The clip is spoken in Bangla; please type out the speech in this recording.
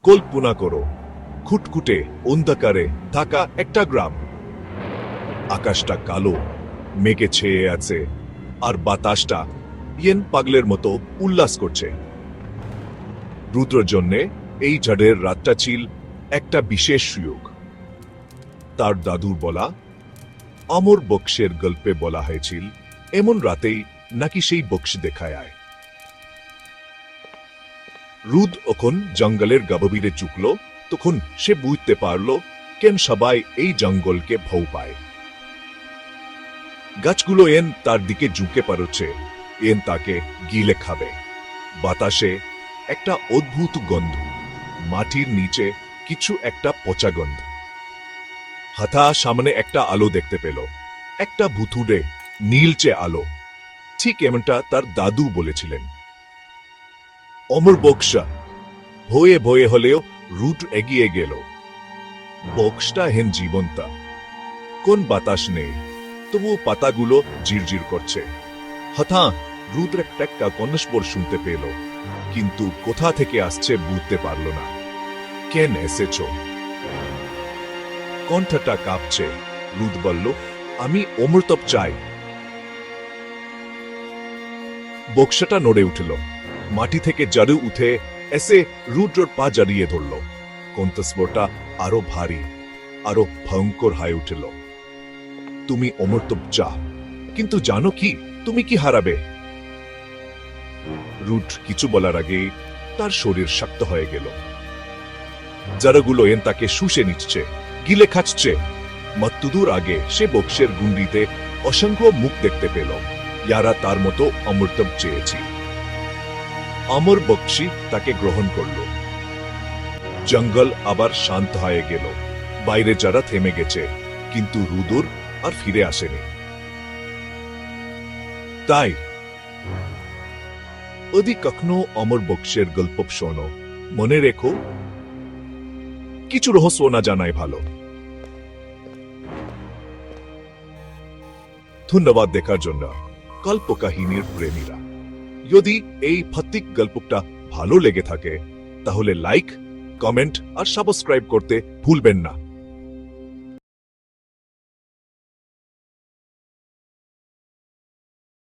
কল্পনা করো, খুটখুটে অন্ধকারে থাকা একটা গ্রাম। আকাশটা কালো, মেঘে ছেয়ে আছে, আর বাতাসটা ইয়েন পাগলের মতো উল্লাস করছে। রুদ্রর জন্যে এই ঝড়ের রাতটা ছিল একটা বিশেষ সুযোগ। তার দাদুর বলা অমর বক্সের গল্পে বলা হয়েছিল এমন রাতেই নাকি সেই বক্স দেখায় আয়। রুদ ওখন জঙ্গলের গভীরে চুকল, তখন সে বুঝতে পারল কেন সবাই এই জঙ্গলকে ভয় পায়। গাছগুলো এন তার দিকে ঝুঁকে পড়ছে, এন তাকে গিলে খাবে। বাতাসে একটা অদ্ভুত গন্ধ, মাটির নিচে কিছু একটা পচা গন্ধ। হঠা সামনে একটা আলো দেখতে পেল, একটা ভুতুড়ে নীলচে আলো, ঠিক এমনটা তার দাদু বলেছিলেন। অমর বক্সা ভয়ে ভয়ে হলেও রুট এগিয়ে গেল। বক্সটা হেন জীবন্তা, কোন বাতাস নেই, তবু পাতাগুলো জিরজির করছে। হঠা রুদ্র একটা কনস্বর শুনতে পেল, কিন্তু কোথা থেকে আসছে বুঝতে পারল না। কেন এসেছ? কণ্ঠটা কাঁপছে। রুদ বলল, আমি অমৃতপ চাই। বক্সটা নড়ে উঠল, মাটি থেকে জারু উঠে এসে রুদ্রর পা জড়িয়ে ধরল। কণ্ঠস্বরটা আরো ভারী, আরো ভয়ঙ্কর হয়ে উঠল। তুমি অমৃতপ চা, কিন্তু জানো কি তুমি কি হারাবে? রুট কিছু বলার আগে তার শরীর শক্ত হয়ে গেল। জারগুলো এন তাকে শুষে নিচ্ছে, গিলে খাচ্ছে। মৃত্যুদূর আগে সে বক্সের গুন্ডিতে অসংখ্য মুখ দেখতে পেল, যারা তার মতো অমৃতপ চেয়েছি। অমর বক্সি তাকে গ্রহণ করল। জঙ্গল আবার শান্ত হয়ে গেল। বাইরে যারা থেমে গেছে, কিন্তু রুদুর আর ফিরে আসেনি। তাই যদি কখনো অমর বক্সের গল্প শোনো, মনে রেখো কিছু রহস্য না জানাই ভালো। ধন্যবাদ দেখার জন্য কল্পকাহিনীর প্রেমীরা। যদি এই প্রত্যেক গল্পটা ভালো লেগে থাকে, তাহলে লাইক, কমেন্ট আর সাবস্ক্রাইব করতে ভুলবেন না।